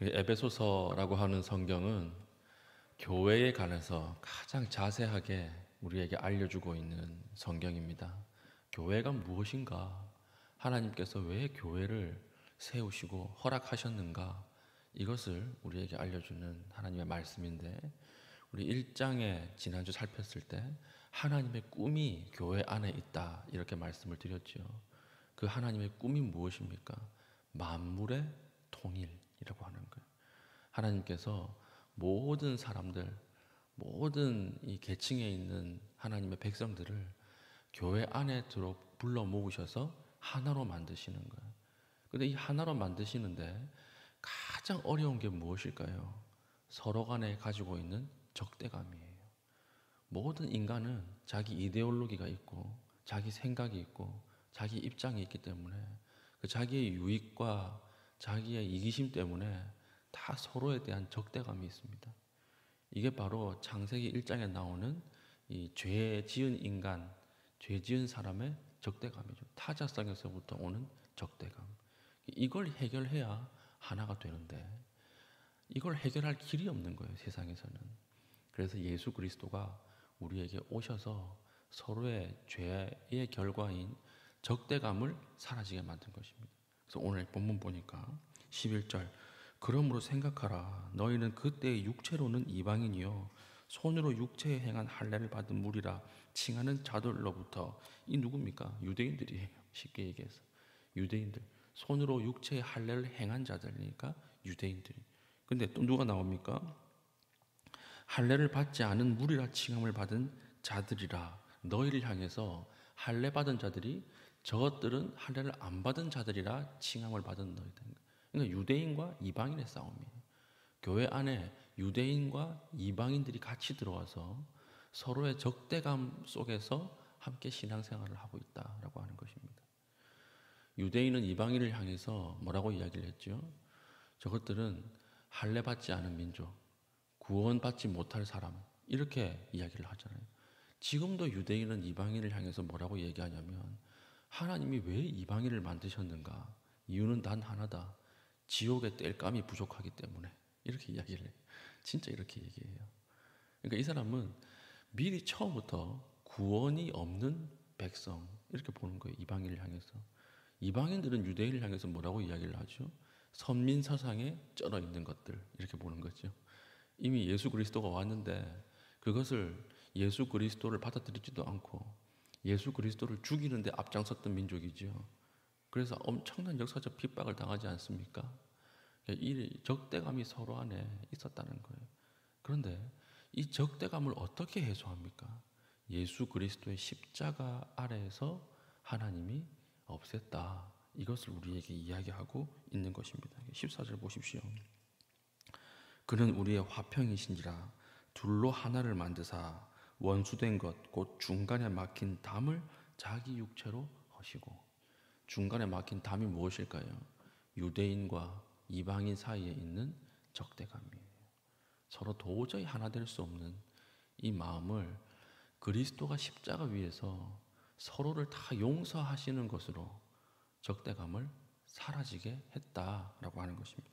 에베소서라고 하는 성경은 교회에 관해서 가장 자세하게 우리에게 알려주고 있는 성경입니다. 교회가 무엇인가? 하나님께서 왜 교회를 세우시고 허락하셨는가? 이것을 우리에게 알려주는 하나님의 말씀인데, 우리 1장에 지난주 살폈을 때 하나님의 꿈이 교회 안에 있다 이렇게 말씀을 드렸죠. 그 하나님의 꿈이 무엇입니까? 만물의 통일이라고 하는 거예요. 하나님께서 모든 사람들, 모든 이 계층에 있는 하나님의 백성들을 교회 안에 불러 모으셔서 하나로 만드시는 거예요. 근데 이 하나로 만드시는데 가장 어려운 게 무엇일까요? 서로 간에 가지고 있는 적대감이에요. 모든 인간은 자기 이데올로기가 있고 자기 생각이 있고 자기 입장이 있기 때문에 그 자기의 유익과 자기의 이기심 때문에 다 서로에 대한 적대감이 있습니다. 이게 바로 창세기 1장에 나오는 이 죄 지은 인간, 죄 지은 사람의 적대감이죠. 타자성에서부터 오는 적대감. 이걸 해결해야 하나가 되는데 이걸 해결할 길이 없는 거예요, 세상에서는. 그래서 예수 그리스도가 우리에게 오셔서 서로의 죄의 결과인 적대감을 사라지게 만든 것입니다. 그래서 오늘 본문 보니까 11절, 그러므로 생각하라. 너희는 그때의 육체로는 이방인이요 손으로 육체에 행한 할례를 받은 무리라 칭하는 자들로부터, 이 누굽니까? 유대인들이에요. 쉽게 얘기해서 유대인들, 손으로 육체의 할례를 행한 자들이니까 유대인들이. 근데 또 누가 나옵니까? 할례를 받지 않은 무리라 칭함을 받은 자들이라. 너희를 향해서 할례 받은 자들이 저것들은 할례를 안 받은 자들이라 칭함을 받은 너희들. 그러니까 유대인과 이방인의 싸움이에요. 교회 안에 유대인과 이방인들이 같이 들어와서 서로의 적대감 속에서 함께 신앙생활을 하고 있다라고 하는 것입니다. 유대인은 이방인을 향해서 뭐라고 이야기를 했죠? 저것들은 할례 받지 않은 민족, 구원받지 못할 사람, 이렇게 이야기를 하잖아요. 지금도 유대인은 이방인을 향해서 뭐라고 얘기하냐면, 하나님이 왜 이방인을 만드셨는가? 이유는 단 하나다. 지옥의 땔감이 부족하기 때문에. 이렇게 이야기를 해요. 진짜 이렇게 얘기해요. 그러니까 이 사람은 미리 처음부터 구원이 없는 백성, 이렇게 보는 거예요. 이방인을 향해서. 이방인들은 유대인을 향해서 뭐라고 이야기를 하죠? 선민서상에 쩔어 있는 것들, 이렇게 보는 거죠. 이미 예수 그리스도가 왔는데 그것을, 예수 그리스도를 받아들이지도 않고 예수 그리스도를 죽이는데 앞장섰던 민족이죠. 그래서 엄청난 역사적 핍박을 당하지 않습니까? 이 적대감이 서로 안에 있었다는 거예요. 그런데 이 적대감을 어떻게 해소합니까? 예수 그리스도의 십자가 아래에서 하나님이 없앴다. 이것을 우리에게 이야기하고 있는 것입니다. 14절 보십시오. 그는 우리의 화평이신지라 둘로 하나를 만드사 원수된 것 곧 중간에 막힌 담을 자기 육체로 허시고. 중간에 막힌 담이 무엇일까요? 유대인과 이방인 사이에 있는 적대감이에요. 서로 도저히 하나 될 수 없는 이 마음을 그리스도가 십자가 위에서 서로를 다 용서하시는 것으로 적대감을 사라지게 했다라고 하는 것입니다.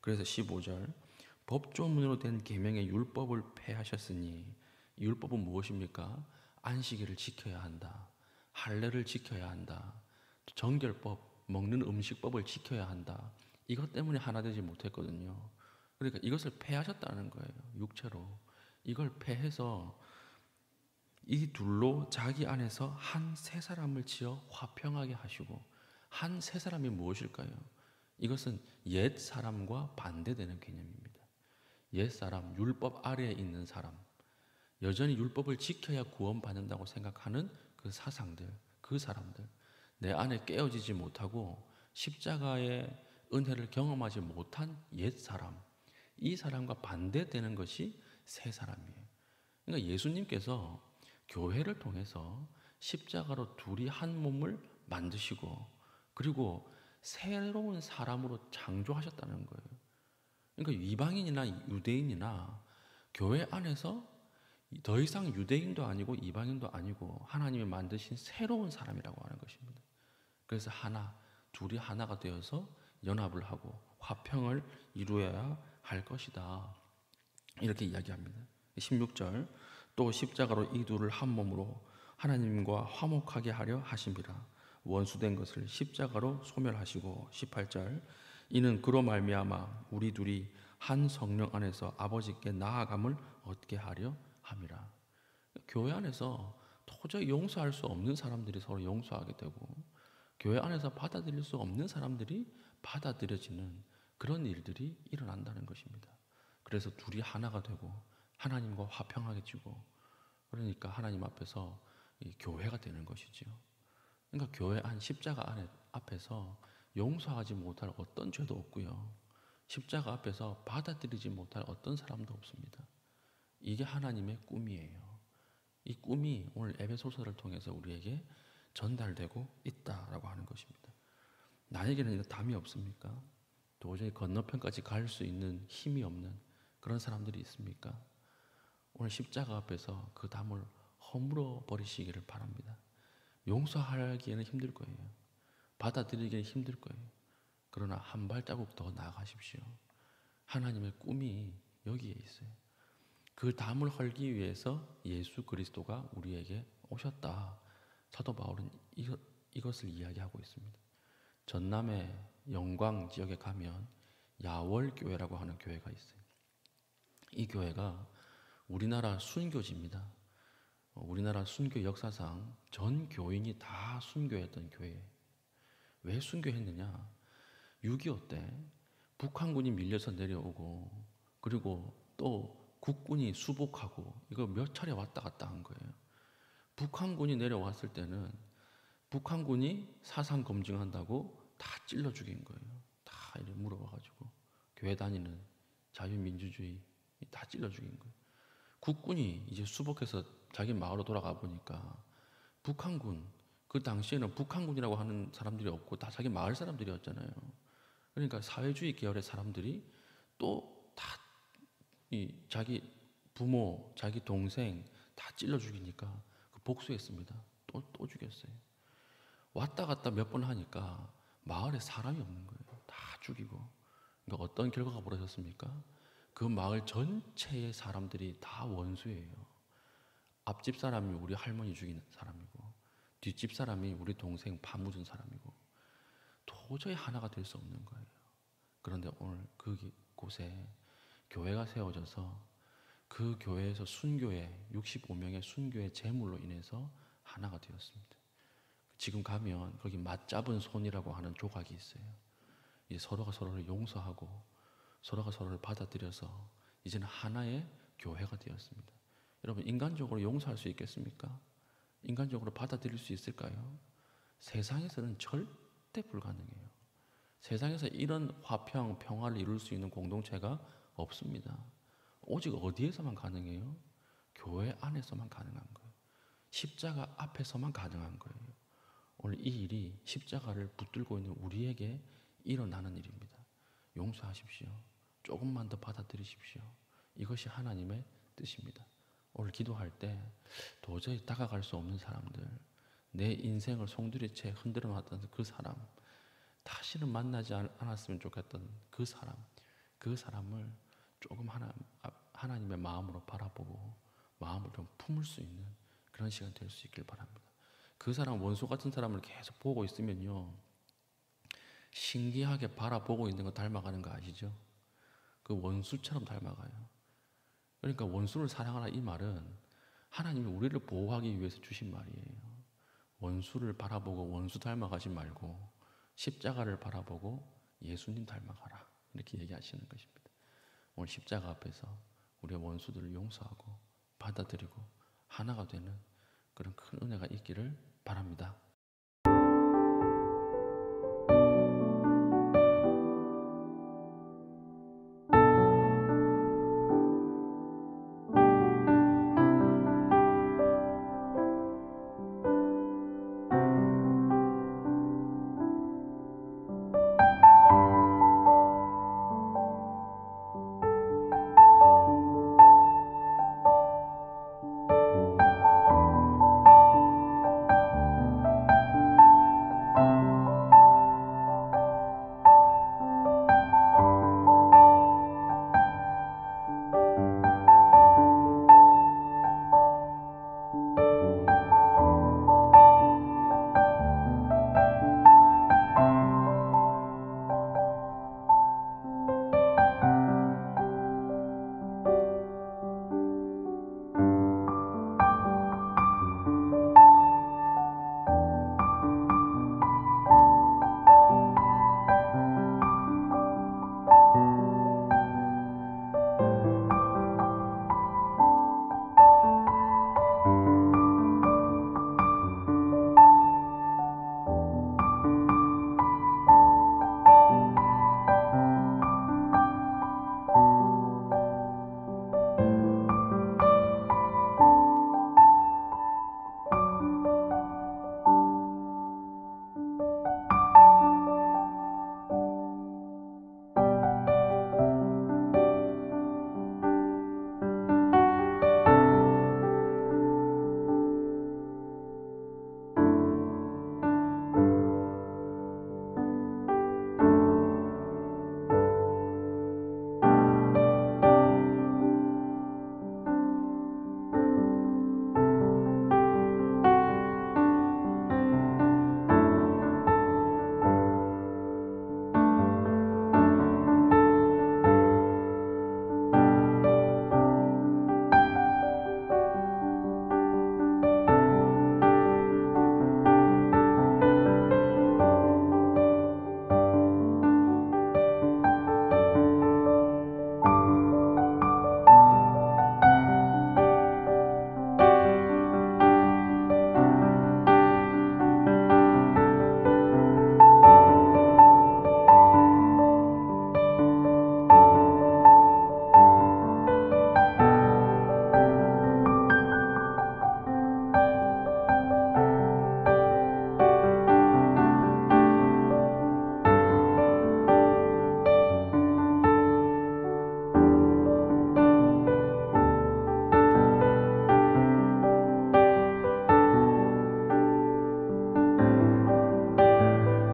그래서 15절, 법조문으로 된 계명의 율법을 폐하셨으니, 율법은 무엇입니까? 안식일을 지켜야 한다, 할례를 지켜야 한다, 정결법, 먹는 음식법을 지켜야 한다. 이것 때문에 하나 되지 못했거든요. 그러니까 이것을 폐하셨다는 거예요. 육체로 이걸 폐해서 이 둘로 자기 안에서 한 세 사람을 지어 화평하게 하시고. 한 세 사람이 무엇일까요? 이것은 옛 사람과 반대되는 개념입니다. 옛 사람, 율법 아래에 있는 사람, 여전히 율법을 지켜야 구원받는다고 생각하는 그 사상들, 그 사람들, 내 안에 깨어지지 못하고 십자가의 은혜를 경험하지 못한 옛 사람, 이 사람과 반대되는 것이 새 사람이에요. 그러니까 예수님께서 교회를 통해서 십자가로 둘이 한 몸을 만드시고 그리고 새로운 사람으로 창조하셨다는 거예요. 그러니까 이방인이나 유대인이나 교회 안에서 더 이상 유대인도 아니고 이방인도 아니고 하나님이 만드신 새로운 사람이라고 하는 것입니다. 그래서 하나, 둘이 하나가 되어서 연합을 하고 화평을 이루어야 할 것이다. 이렇게 이야기합니다. 16절 또 십자가로 이 둘을 한 몸으로 하나님과 화목하게 하려 하심이라. 원수된 것을 십자가로 소멸하시고 18절 이는 그로 말미암아 우리 둘이 한 성령 안에서 아버지께 나아감을 얻게 하려 함이라. 교회 안에서 도저히 용서할 수 없는 사람들이 서로 용서하게 되고 교회 안에서 받아들일 수 없는 사람들이 받아들여지는 그런 일들이 일어난다는 것입니다. 그래서 둘이 하나가 되고 하나님과 화평하게 지고 그러니까 하나님 앞에서 이 교회가 되는 것이지요. 그러니까 교회 안 십자가 앞에서 용서하지 못할 어떤 죄도 없고요. 십자가 앞에서 받아들이지 못할 어떤 사람도 없습니다. 이게 하나님의 꿈이에요. 이 꿈이 오늘 에베소서를 통해서 우리에게 전달되고 있다라고 하는 것입니다. 나에게는 이런 담이 없습니까? 도저히 건너편까지 갈 수 있는 힘이 없는 그런 사람들이 있습니까? 오늘 십자가 앞에서 그 담을 허물어 버리시기를 바랍니다. 용서하기에는 힘들 거예요. 받아들이기는 힘들 거예요. 그러나 한 발자국 더 나아가십시오. 하나님의 꿈이 여기에 있어요. 그 담을 헐기 위해서 예수 그리스도가 우리에게 오셨다. 사도 바울은 이것을 이야기하고 있습니다. 전남의 영광 지역에 가면 야월교회라고 하는 교회가 있어요. 이 교회가 우리나라 순교지입니다. 우리나라 순교 역사상 전 교인이 다 순교했던 교회예요. 왜 순교했느냐? 6.25 때 북한군이 밀려서 내려오고 그리고 또 국군이 수복하고 이거 몇 차례 왔다 갔다 한 거예요. 북한군이 내려왔을 때는 북한군이 사상 검증한다고 다 찔러 죽인 거예요. 다 이렇게 물어봐가지고 교회 다니는 자유민주주의 다 찔러 죽인 거예요. 국군이 이제 수복해서 자기 마을로 돌아가 보니까 북한군, 그 당시에는 북한군이라고 하는 사람들이 없고 다 자기 마을 사람들이었잖아요. 그러니까 사회주의 계열의 사람들이 또 다 자기 부모, 자기 동생 다 찔러 죽이니까 그 복수했습니다. 또 죽였어요. 왔다 갔다 몇 번 하니까 마을에 사람이 없는 거예요. 다 죽이고. 그러니까 어떤 결과가 벌어졌습니까? 그 마을 전체의 사람들이 다 원수예요. 앞집 사람이 우리 할머니 죽인 사람이고 뒷집 사람이 우리 동생 파묻은 사람이고 도저히 하나가 될 수 없는 거예요. 그런데 오늘 그곳에 교회가 세워져서 그 교회에서 순교의 65명의 순교의 제물로 인해서 하나가 되었습니다. 지금 가면 거기 맞잡은 손이라고 하는 조각이 있어요. 이제 서로가 서로를 용서하고 서로가 서로를 받아들여서 이제는 하나의 교회가 되었습니다. 여러분 인간적으로 용서할 수 있겠습니까? 인간적으로 받아들일 수 있을까요? 세상에서는 절대 불가능해요. 세상에서 이런 화평, 평화를 이룰 수 있는 공동체가 없습니다. 오직 어디에서만 가능해요? 교회 안에서만 가능한 거예요. 십자가 앞에서만 가능한 거예요. 오늘 이 일이 십자가를 붙들고 있는 우리에게 일어나는 일입니다. 용서하십시오. 조금만 더 받아들이십시오. 이것이 하나님의 뜻입니다. 오늘 기도할 때 도저히 다가갈 수 없는 사람들, 내 인생을 송두리째 흔들어 놨던 그 사람, 다시는 만나지 않았으면 좋겠던 그 사람을 조금 하나님의 마음으로 바라보고 마음을 좀 품을 수 있는 그런 시간 될 수 있길 바랍니다. 그 사람, 원수 같은 사람을 계속 보고 있으면요, 신기하게 바라보고 있는 거 닮아가는 거 아시죠? 그 원수처럼 닮아가요. 그러니까 원수를 사랑하라 이 말은 하나님이 우리를 보호하기 위해서 주신 말이에요. 원수를 바라보고 원수 닮아가지 말고 십자가를 바라보고 예수님 닮아가라, 이렇게 얘기하시는 것입니다. 오늘 십자가 앞에서 우리의 원수들을 용서하고 받아들이고 하나가 되는 그런 큰 은혜가 있기를 바랍니다.